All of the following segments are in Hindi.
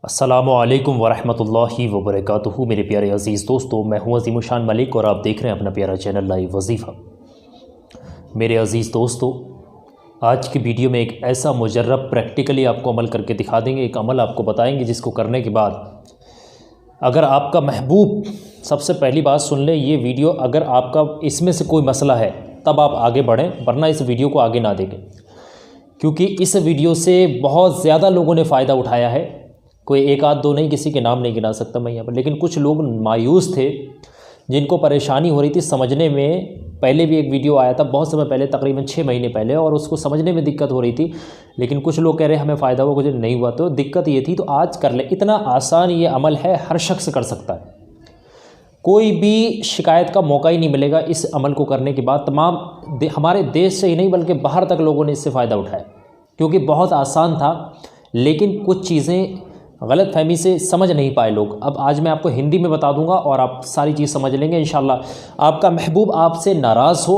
अस्सलामुअलैकुम वरहमतुल्लाहि वबरकातुहू। मेरे प्यारे अज़ीज़ दोस्तों, मैं हूं अज़ीमुशान मलिक और आप देख रहे हैं अपना प्यारा चैनल लाइव वजीफ़ा। मेरे अज़ीज़ दोस्तों, आज की वीडियो में एक ऐसा मुजर्रब प्रैक्टिकली आपको अमल करके दिखा देंगे। एक अमल आपको बताएंगे जिसको करने के बाद अगर आपका महबूब, सबसे पहली बात सुन लें, ये वीडियो अगर आपका इसमें से कोई मसला है तब आप आगे बढ़ें, वरना इस वीडियो को आगे ना देखें, क्योंकि इस वीडियो से बहुत ज़्यादा लोगों ने फ़ायदा उठाया है। कोई एक आध दो नहीं, किसी के नाम नहीं गिना सकता मैं यहाँ पर, लेकिन कुछ लोग मायूस थे जिनको परेशानी हो रही थी समझने में। पहले भी एक वीडियो आया था बहुत समय पहले, तकरीबन 6 महीने पहले, और उसको समझने में दिक्कत हो रही थी, लेकिन कुछ लोग कह रहे हमें फ़ायदा हुआ, कुछ नहीं हुआ। तो दिक्कत ये थी, तो आज कर ले। इतना आसान ये अमल है, हर शख्स कर सकता है, कोई भी शिकायत का मौका ही नहीं मिलेगा इस अमल को करने के बाद। तमाम हमारे देश से ही नहीं बल्कि बाहर तक लोगों ने इससे फ़ायदा उठाया, क्योंकि बहुत आसान था, लेकिन कुछ चीज़ें गलत फहमी से समझ नहीं पाए लोग। अब आज मैं आपको हिंदी में बता दूंगा और आप सारी चीज़ समझ लेंगे इंशाल्लाह। आपका महबूब आपसे नाराज़ हो,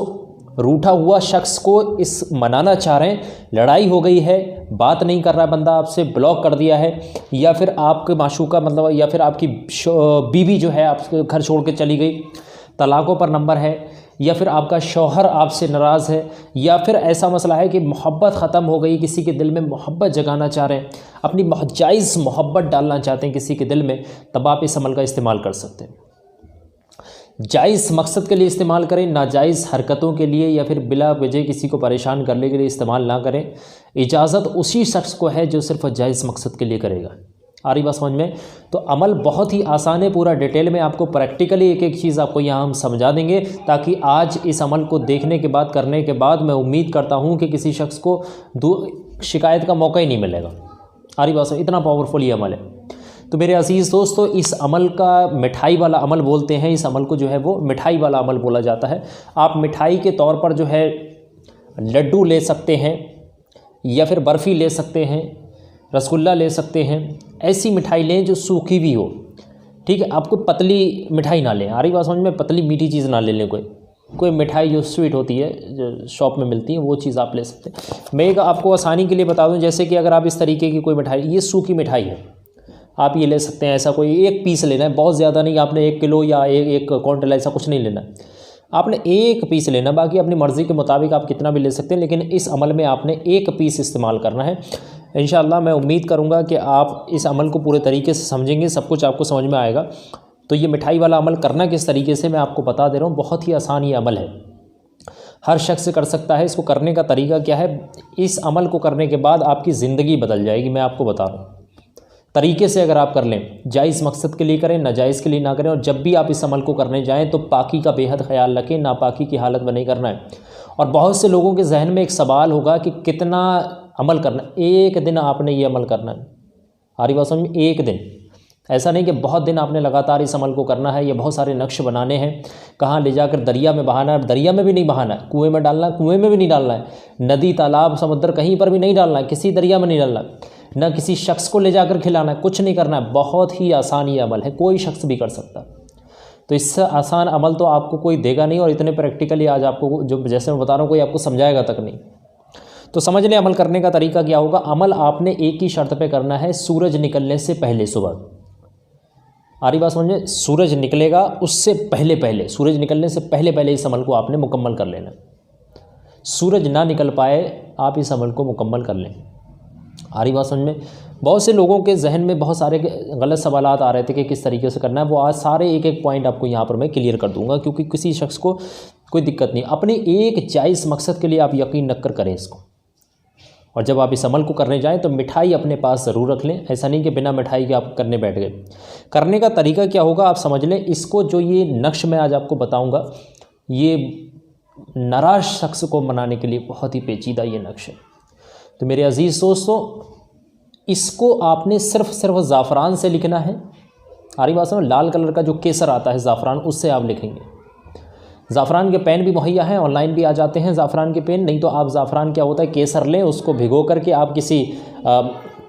रूठा हुआ शख्स को इस मनाना चाह रहे हैं, लड़ाई हो गई है, बात नहीं कर रहा बंदा आपसे, ब्लॉक कर दिया है, या फिर आपके माशूका मतलब या फिर आपकी बीवी जो है आपके घर छोड़ के चली गई, तलाक़ों पर नंबर है, या फिर आपका शौहर आपसे नाराज़ है, या फिर ऐसा मसला है कि मोहब्बत ख़त्म हो गई, किसी के दिल में मोहब्बत जगाना चाह रहे हैं, अपनी जायज़ मोहब्बत डालना चाहते हैं किसी के दिल में, तब आप इस अमल का इस्तेमाल कर सकते हैं। जायज़ मकसद के लिए इस्तेमाल करें, नाजायज़ हरकतों के लिए या फिर बिला वजह किसी को परेशान करने के लिए इस्तेमाल ना करें। इजाज़त उसी शख्स को है जो सिर्फ जायज़ मकसद के लिए करेगा। आ रही बात समझ में? तो अमल बहुत ही आसान है, पूरा डिटेल में आपको प्रैक्टिकली एक एक चीज़ आपको यहाँ हम समझा देंगे, ताकि आज इस अमल को देखने के बाद, करने के बाद, मैं उम्मीद करता हूँ कि किसी शख्स को शिकायत का मौका ही नहीं मिलेगा। आ रही बात समझ? इतना पावरफुल ये अमल है। तो मेरे अजीज़ दोस्तों, इस अमल का मिठाई वाला अमल बोलते हैं, इस अमल को जो है वो मिठाई वाला अमल बोला जाता है। आप मिठाई के तौर पर जो है लड्डू ले सकते हैं, या फिर बर्फ़ी ले सकते हैं, रसगुल्ला ले सकते हैं। ऐसी मिठाई लें जो सूखी भी हो, ठीक है। आपको पतली मिठाई ना लें, आ रही बात समझ में? पतली मीठी चीज़ ना ले लें। कोई मिठाई जो स्वीट होती है, जो शॉप में मिलती है, वो चीज़ आप ले सकते हैं। मैं एक आपको आसानी के लिए बता दूं, जैसे कि अगर आप इस तरीके की कोई मिठाई, ये सूखी मिठाई है, आप ये ले सकते हैं। ऐसा कोई एक पीस लेना है, बहुत ज़्यादा नहीं, आपने 1 किलो या एक क्विंटल ऐसा कुछ नहीं लेना, आपने एक पीस लेना। बाकी अपनी मर्ज़ी के मुताबिक आप कितना भी ले सकते हैं, लेकिन इस अमल में आपने एक पीस इस्तेमाल करना है। इंशाअल्लाह मैं उम्मीद करूँगा कि आप इस अमल को पूरे तरीके से समझेंगे, सब कुछ आपको समझ में आएगा। तो ये मिठाई वाला अमल करना किस तरीके से, मैं आपको बता दे रहा हूँ। बहुत ही आसान ये अमल है, हर शख्स कर सकता है। इसको करने का तरीका क्या है, इस अमल को करने के बाद आपकी ज़िंदगी बदल जाएगी। मैं आपको बता रहा हूँ तरीके से, अगर आप कर लें, जायज़ मकसद के लिए करें, नाजायज़ के लिए ना करें। और जब भी आप इस अमल को करने जाएं तो पाकी का बेहद ख्याल रखें, नापाकी की हालत में नहीं करना है। और बहुत से लोगों के जहन में एक सवाल होगा कि कितना अमल करना है। एक दिन आपने ये अमल करना है, हमारी बात समझ में? एक दिन, ऐसा नहीं कि बहुत दिन आपने लगातार इस अमल को करना है। ये बहुत सारे नक्श बनाने हैं, कहाँ ले जाकर दरिया में बहाना है, दरिया में भी नहीं बहाना है, कुएँ में डालना है, कुएँ में भी नहीं डालना है, नदी तालाब समुद्र कहीं पर भी नहीं डालना है, किसी दरिया में नहीं डालना है, ना किसी शख्स को ले जाकर खिलाना है, कुछ नहीं करना है। बहुत ही आसान ये अमल है, कोई शख्स भी कर सकता है। तो इससे आसान अमल तो आपको कोई देगा नहीं, और इतने प्रैक्टिकली आज आपको जो जैसे मैं बता रहा हूँ कोई आपको समझाएगा तक नहीं। तो समझ लें अमल करने का तरीका क्या होगा। अमल आपने एक ही शर्त पे करना है, सूरज निकलने से पहले सुबह। आ रही बात समझ में? सूरज निकलेगा उससे पहले पहले, सूरज निकलने से पहले पहले इस अमल को आपने मुकम्मल कर लेना। सूरज ना निकल पाए आप इस अमल को मुकम्मल कर लें। आ रही बात समझ में? बहुत से लोगों के जहन में बहुत सारे गलत सवालात आ रहे थे कि किस तरीके से करना है, वो आज सारे एक एक पॉइंट आपको यहाँ पर मैं क्लियर कर दूंगा, क्योंकि किसी शख्स को कोई दिक्कत नहीं। अपने एक जायज़ मकसद के लिए आप यकीन नक्कर करें इसको। और जब आप इस अमल को करने जाएं तो मिठाई अपने पास ज़रूर रख लें, ऐसा नहीं कि बिना मिठाई के आप करने बैठ गए। करने का तरीका क्या होगा आप समझ लें। इसको जो ये नक्श मैं आज आपको बताऊँगा, ये नाराज़ शख्स को मनाने के लिए बहुत ही पेचीदा ये नक्श है। तो मेरे अजीज़ दोस्तों, इसको आपने सिर्फ ज़ाफ़रान से लिखना है। आ रही बात समझ? लाल कलर का जो केसर आता है ज़ाफ़रान, उससे आप लिखेंगे। ज़ाफ़रान के पेन भी मुहैया हैं, ऑनलाइन भी आ जाते हैं ज़ाफ़रान के पेन। नहीं तो आप ज़ाफ़रान क्या होता है, केसर लें, उसको भिगो करके आप किसी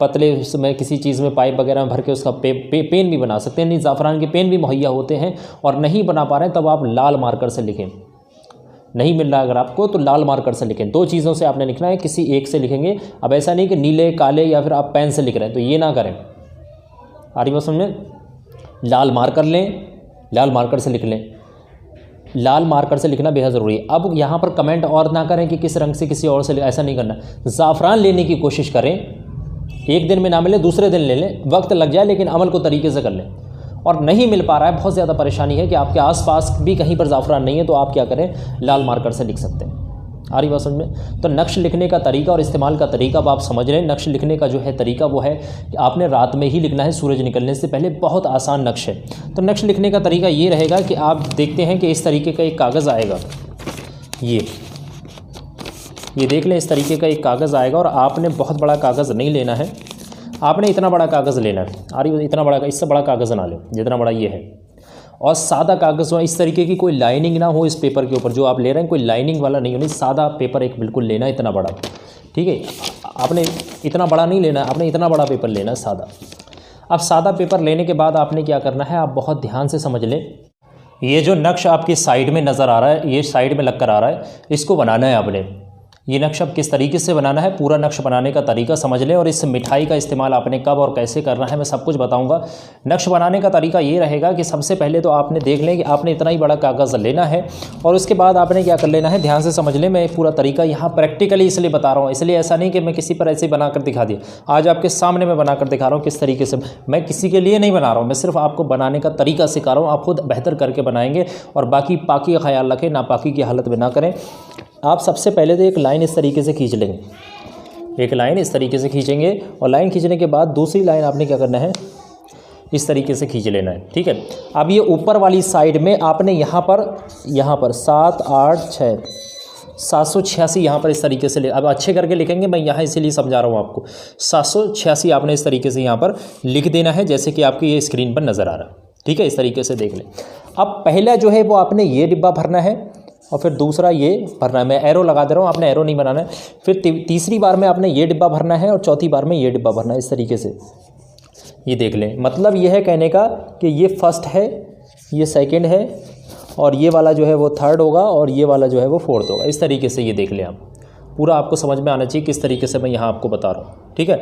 पतले उसमें किसी चीज़ में पाइप वगैरह में भर के उसका पेन भी बना सकते हैं। नहीं, ज़ाफ़रान के पेन भी मुहैया होते हैं, और नहीं बना पा रहे हैं तब आप लाल मार्कर से लिखें। नहीं मिल रहा अगर आपको तो लाल मार्कर से लिखें। 2 चीज़ों से आपने लिखना है, किसी एक से लिखेंगे। अब ऐसा नहीं कि नीले काले या फिर आप पेन से लिख रहे हैं, तो ये ना करें। आ रही बात समझ में? लाल मार्कर लें, लाल मार्कर से लिख लें, लाल मार्कर से लिखना बेहद ज़रूरी है। अब यहाँ पर कमेंट और ना करें कि किस रंग से किसी और से, ऐसा नहीं करना। ज़ाफ़रान लेने की कोशिश करें, एक दिन में ना मिले दूसरे दिन ले लें, वक्त लग जाए लेकिन अमल को तरीके से कर लें। और नहीं मिल पा रहा है, बहुत ज़्यादा परेशानी है कि आपके आसपास भी कहीं पर ज़ाफ़रान नहीं है, तो आप क्या करें, लाल मार्कर से लिख सकते हैं। आ रही बात समझ में? तो नक्श लिखने का तरीका और इस्तेमाल का तरीका अब आप समझ रहे हैं। नक्श लिखने का जो है तरीका वो है कि आपने रात में ही लिखना है, सूरज निकलने से पहले। बहुत आसान नक्श है। तो नक्श लिखने का तरीका ये रहेगा कि आप देखते हैं कि इस तरीके का एक कागज़ आएगा, ये देख लें, इस तरीके का एक कागज़ आएगा और आपने बहुत बड़ा कागज़ नहीं लेना है, आपने इतना बड़ा कागज़ लेना है। आ रही इतना बड़ा, इससे बड़ा कागज़ ना लें जितना बड़ा ये है, और सादा कागज़ हो, इस तरीके की कोई लाइनिंग ना हो इस पेपर के ऊपर जो आप ले रहे हैं, कोई लाइनिंग वाला नहीं होनी, सादा पेपर एक बिल्कुल लेना है, इतना बड़ा। ठीक है, आपने इतना बड़ा नहीं लेना है, आपने इतना बड़ा पेपर लेना है, सादा। अब सादा पेपर लेने के बाद आपने क्या करना है, आप बहुत ध्यान से समझ लें। ये जो नक्श आपकी साइड में नज़र आ रहा है, ये साइड में लग कर आ रहा है, इसको बनाना है आपने। ये नक्श अब किस तरीके से बनाना है, पूरा नक्श बनाने का तरीका समझ लें, और इस मिठाई का इस्तेमाल आपने कब और कैसे करना है मैं सब कुछ बताऊंगा। नक्श बनाने का तरीका ये रहेगा कि सबसे पहले तो आपने देख लें कि आपने इतना ही बड़ा कागज़ लेना है, और उसके बाद आपने क्या कर लेना है, ध्यान से समझ लें। मैं पूरा तरीका यहाँ प्रैक्टिकली इसलिए बता रहा हूँ, इसलिए ऐसा नहीं कि मैं किसी पर ऐसे बनाकर दिखा दिया। आज आपके सामने मैं बनाकर दिखा रहा हूँ किस तरीके से, मैं किसी के लिए नहीं बना रहा हूँ, मैं सिर्फ आपको बनाने का तरीका सिखा रहा हूँ। आप खुद बेहतर करके बनाएंगे, और बाकी पाकी का ख्याल रखें, नापाकी की हालत में ना करें। आप सबसे पहले तो एक लाइन इस तरीके से खींच लेंगे, एक लाइन इस तरीके से खींचेंगे, और लाइन खींचने के बाद दूसरी लाइन आपने क्या करना है, इस तरीके से खींच लेना है। ठीक है, अब ये ऊपर वाली साइड में आपने यहाँ पर 7 8 6 786 यहाँ पर इस तरीके से अब अच्छे करके लिखेंगे, मैं यहाँ इसीलिए समझा रहा हूँ आपको। 786 आपने इस तरीके से यहाँ पर लिख देना है, जैसे कि आपकी ये स्क्रीन पर नज़र आ रहा है। ठीक है, इस तरीके से देख लें। अब पहला जो है वो आपने ये डिब्बा भरना है, और फिर दूसरा ये भरना है। मैं एरो लगा दे रहा हूँ, आपने एरो नहीं बनाना है। फिर तीसरी बार में आपने ये डिब्बा भरना है, और चौथी बार में ये डिब्बा भरना है, इस तरीके से। ये देख लें, मतलब ये है कहने का कि ये फर्स्ट है, ये सेकंड है, और ये वाला जो है वो थर्ड होगा, और ये वाला जो है वो फोर्थ होगा। इस तरीके से ये देख लें आप, पूरा आपको समझ में आना चाहिए किस तरीके से मैं यहाँ आपको बता रहा हूँ। ठीक है,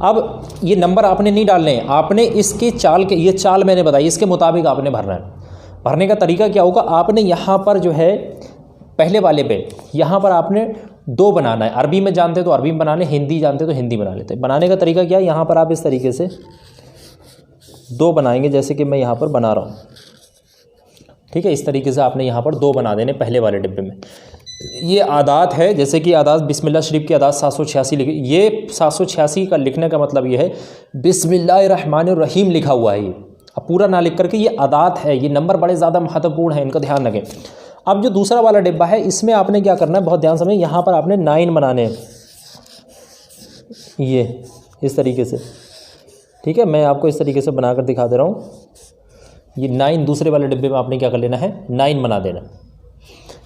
अब ये नंबर आपने नहीं डालने हैं, आपने इसके चाल के, ये चाल मैंने बताई, इसके मुताबिक आपने भरना है। भरने का तरीका क्या होगा, आपने यहाँ पर जो है पहले वाले पे यहाँ पर आपने 2 बनाना है। अरबी में जानते तो अरबी में बना लें, हिंदी जानते तो हिंदी बना लेते। बनाने का तरीका क्या है, यहाँ पर आप इस तरीके से 2 बनाएंगे, जैसे कि मैं यहाँ पर बना रहा हूँ। ठीक है, इस तरीके से आपने यहाँ पर 2 बना देने पहले वाले डिब्बे में। ये आदात है, जैसे कि आदात बिस्मिल्लाह शरीफ की आदात 786 लिखी। ये 786 का लिखने का मतलब ये है बिस्मिल्लाहिर्रहमानिर्रहीम लिखा हुआ है। ये अब पूरा ना लिख करके, ये आदात है, ये नंबर बड़े ज़्यादा महत्वपूर्ण है, इनका ध्यान रखें। अब जो दूसरा वाला डिब्बा है, इसमें आपने क्या करना है, बहुत ध्यान समझें। यहाँ पर आपने 9 बनाने हैं, ये इस तरीके से। ठीक है, मैं आपको इस तरीके से बनाकर दिखा दे रहा हूँ। ये 9 दूसरे वाले डिब्बे में आपने क्या कर लेना है, 9 बना देना।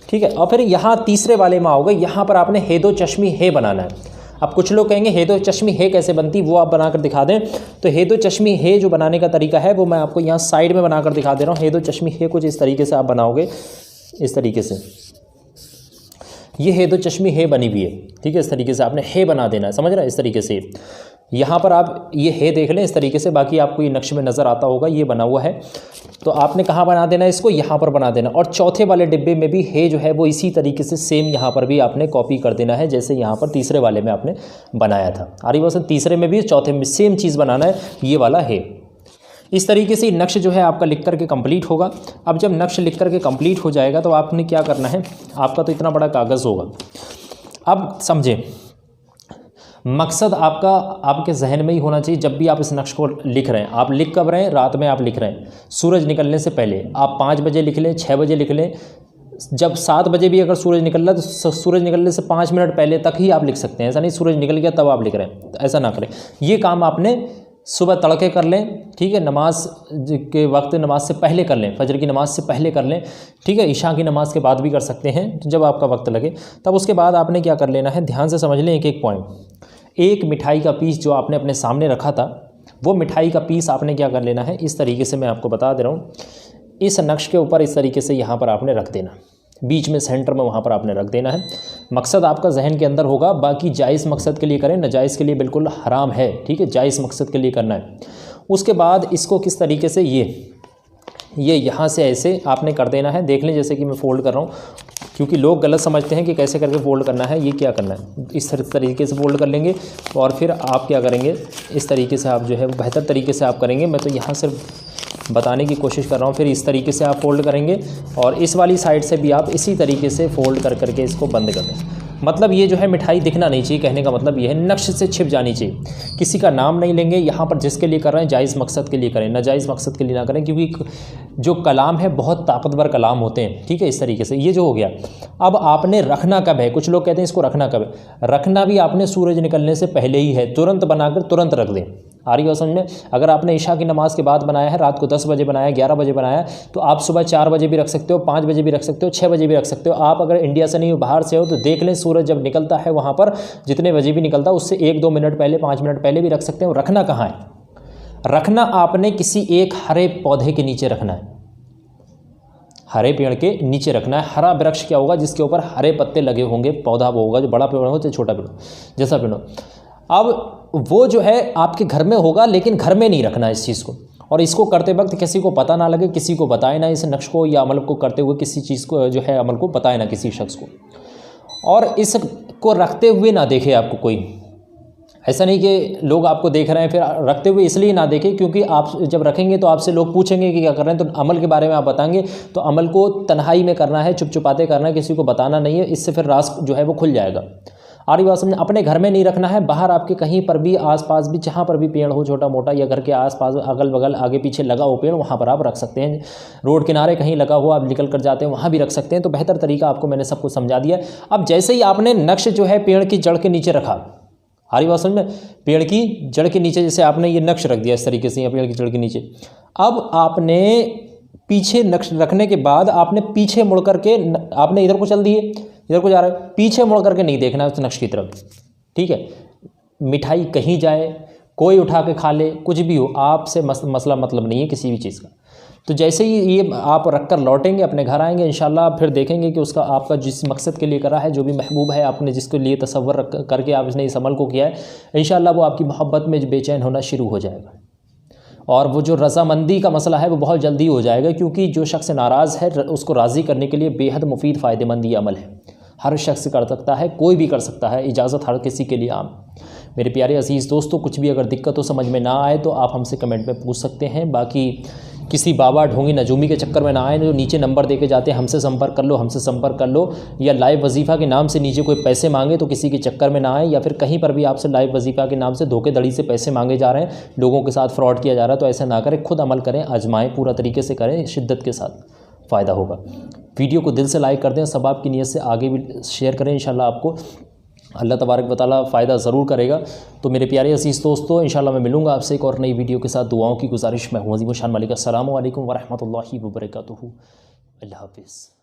ठीक है, और फिर यहाँ तीसरे वाले में आओगे, यहाँ पर आपने हेदो चश्मी हे बनाना है। अब कुछ लोग कहेंगे हेदो चश्मी हे कैसे बनती, वो आप बनाकर दिखा दें। तो हेदो चश्मी हे जो बनाने का तरीका है वो मैं आपको यहाँ साइड में बनाकर दिखा दे रहा हूँ। हेदो चश्मी हे कुछ इस तरीके से आप बनाओगे, इस तरीके से। ये हेदो चश्मी हे बनी हुई है। ठीक है, इस तरीके से आपने हे बना देना है, समझ रहे हैं, इस तरीके से। यहाँ पर आप ये हे देख लें इस तरीके से, बाकी आपको ये नक्शे में नज़र आता होगा, ये बना हुआ है। तो आपने कहाँ बना देना है इसको, यहाँ पर बना देना। और चौथे वाले डिब्बे में भी हे जो है वो इसी तरीके से सेम यहाँ पर भी आपने कॉपी कर देना है, जैसे यहाँ पर तीसरे वाले में आपने बनाया था। आरी वसन तीसरे में भी चौथे में सेम चीज़ बनाना है, ये वाला हे। इस तरीके से नक्श जो है आपका लिख करके कंप्लीट होगा। अब जब नक्श लिख करके कंप्लीट हो जाएगा तो आपने क्या करना है, आपका तो इतना बड़ा कागज़ होगा। अब समझें, मकसद आपका आपके जहन में ही होना चाहिए जब भी आप इस नक्श को लिख रहे हैं। आप लिख कब रहे हैं, रात में आप लिख रहे हैं, सूरज निकलने से पहले। आप 5 बजे लिख लें, 6 बजे लिख लें, जब 7 बजे भी अगर सूरज निकल रहा है तो सूरज निकलने से 5 मिनट पहले तक ही आप लिख सकते हैं। ऐसा नहीं सूरज निकल गया तब आप लिख रहे हैं, ऐसा ना करें। ये काम आपने सुबह तड़के कर लें। ठीक है, नमाज के वक्त, नमाज से पहले कर लें, फजर की नमाज से पहले कर लें। ठीक है, इशा की नमाज के बाद भी कर सकते हैं, जब आपका वक्त लगे तब। उसके बाद आपने क्या कर लेना है, ध्यान से समझ लें एक एक पॉइंट। एक मिठाई का पीस जो आपने अपने सामने रखा था, वो मिठाई का पीस आपने क्या कर लेना है, इस तरीके से मैं आपको बता दे रहा हूँ, इस नक्श के ऊपर इस तरीके से यहाँ पर आपने रख देना, बीच में सेंटर में वहाँ पर आपने रख देना है। मकसद आपका जहन के अंदर होगा, बाकी जायज़ मकसद के लिए करें, नाजायज़ के लिए बिल्कुल हराम है। ठीक है, जायज़ मकसद के लिए करना है। उसके बाद इसको किस तरीके से ये यहाँ से ऐसे आपने कर देना है। देख लें जैसे कि मैं फ़ोल्ड कर रहा हूँ, क्योंकि लोग गलत समझते हैं कि कैसे करके फ़ोल्ड करना है। ये क्या करना है, इस तरीके से फ़ोल्ड कर लेंगे और फिर आप क्या करेंगे, इस तरीके से आप जो है बेहतर तरीके से आप करेंगे। मैं तो यहाँ सिर्फ बताने की कोशिश कर रहा हूँ। फिर इस तरीके से आप फ़ोल्ड करेंगे और इस वाली साइड से भी आप इसी तरीके से फ़ोल्ड कर करके इसको बंद कर दें। मतलब ये जो है मिठाई दिखना नहीं चाहिए, कहने का मतलब ये है नक्श से छिप जानी चाहिए। किसी का नाम नहीं लेंगे यहाँ पर, जिसके लिए कर रहे हैं जायज़ मकसद के लिए करें, नाजायज़ मकसद के लिए ना करें, क्योंकि जो कलाम है बहुत ताकतवर कलाम होते हैं। ठीक है, इस तरीके से ये जो हो गया। अब आपने रखना कब है, कुछ लोग कहते हैं इसको रखना कब है, रखना भी आपने सूरज निकलने से पहले ही है। तुरंत बनाकर तुरंत रख दें। आ रही बात समझ में। अगर आपने ईशा की नमाज़ के बाद बनाया है, रात को 10 बजे बनाया, 11 बजे बनाया, तो आप सुबह 4 बजे भी रख सकते हो, 5 बजे भी रख सकते हो, 6 बजे भी रख सकते हो। आप अगर इंडिया से नहीं हो, बाहर से हो, तो देख लें सूरज जब निकलता है वहाँ पर, जितने बजे भी निकलता है उससे 1-2 मिनट पहले, 5 मिनट पहले भी रख सकते हो। रखना कहाँ है, रखना आपने किसी एक हरे पौधे के नीचे रखना है, हरे पेड़ के नीचे रखना है। हरा वृक्ष क्या होगा, जिसके ऊपर हरे पत्ते लगे होंगे, पौधा वो होगा, जो बड़ा पेड़ हो चाहे छोटा पेड़ हो, जैसा पेड़ हो। अब वो जो है आपके घर में होगा, लेकिन घर में नहीं रखना इस चीज़ को। और इसको करते वक्त किसी को पता ना लगे, किसी को बताए ना इस नक्श को या अमल को करते हुए, किसी चीज़ को जो है अमल को बताए ना किसी शख्स को। और इसको रखते हुए ना देखे आपको कोई, ऐसा नहीं कि लोग आपको देख रहे हैं फिर रखते हुए इसलिए ना देखें, क्योंकि आप जब रखेंगे तो आपसे लोग पूछेंगे कि क्या कर रहे हैं। तो अमल के बारे में आप बताएंगे तो अमल को तन्हाई में करना है, चुप चुपाते करना है, किसी को बताना नहीं है। इससे फिर राज जो है वो खुल जाएगा। आ रही बात समझ। अपने घर में नहीं रखना है, बाहर आपके कहीं पर भी, आसपास भी, जहाँ पर भी पेड़ हो छोटा मोटा, या घर के आसपास अगल बगल आगे पीछे लगा हो पेड़, वहाँ पर आप रख सकते हैं। रोड किनारे कहीं लगा हुआ आप निकल कर जाते हैं, वहाँ भी रख सकते हैं। तो बेहतर तरीका आपको मैंने सबको समझा दिया। अब जैसे ही आपने नक्श जो है पेड़ की जड़ के नीचे रखा, आ रही बात समझ में, पेड़ की जड़ के नीचे जैसे आपने ये नक्श रख दिया इस तरीके से, या पेड़ की जड़ के नीचे, अब आपने पीछे नक्श रखने के बाद आपने पीछे मुड़ करके, आपने इधर को चल दिए, इधर को जा रहा है, पीछे मुड़ करके नहीं देखना है उस नक्श की तरफ। ठीक है, मिठाई कहीं जाए, कोई उठा के खा ले, कुछ भी हो, आपसे मसला मतलब नहीं है किसी भी चीज़ का। तो जैसे ही ये आप रख कर लौटेंगे, अपने घर आएंगे, इंशाल्लाह फिर देखेंगे कि उसका आपका जिस मकसद के लिए करा है, जो भी महबूब है आपने जिसके लिए तसव्वुर करके आपने इस अमल को किया है, इंशाल्लाह वो आपकी मोहब्बत में बेचैन होना शुरू हो जाएगा। और वो जो रज़ामंदी का मसला है वो बहुत जल्दी हो जाएगा, क्योंकि जो शख्स नाराज़ है उसको राज़ी करने के लिए बेहद मुफीद फ़ायदेमंद ये अमल है। हर शख्स कर सकता है, कोई भी कर सकता है, इजाज़त हर किसी के लिए आम। मेरे प्यारे अज़ीज़ दोस्तों, कुछ भी अगर दिक्कत हो, समझ में ना आए, तो आप हमसे कमेंट में पूछ सकते हैं। बाकी किसी बाबा ढोंगी नजूमी के चक्कर में ना आए, जो नीचे नंबर देके जाते हैं, हमसे संपर्क कर लो, हमसे संपर्क कर लो, या लाइव वजीफ़ा के नाम से नीचे कोई पैसे मांगे तो किसी के चक्कर में ना आए, या फिर कहीं पर भी आपसे लाइव वजीफ़ा के नाम से धोखेधड़ी से पैसे मांगे जा रहे हैं, लोगों के साथ फ्रॉड किया जा रहा है, तो ऐसा ना करें। खुद अमल करें, आजमाएँ, पूरा तरीके से करें, शिद्दत के साथ, फ़ायदा होगा। वीडियो को दिल से लाइक कर दें, सब आपकी नीयत से आगे भी शेयर करें, इंशाल्लाह आपको अल्लाह तबारक व तआला फ़ायदा ज़रूर करेगा। तो मेरे प्यारे अज़ीज़ दोस्तों, इंशाल्लाह मैं मिलूँगा आपसे एक और नई वीडियो के साथ। दुआओं की गुजारिश। मैं हूँ अज़ीम शान मलिक। अस्सलामु अलैकुम व रहमतुल्लाहि व बरकातुहू। अल्लाह हाफ़िज़।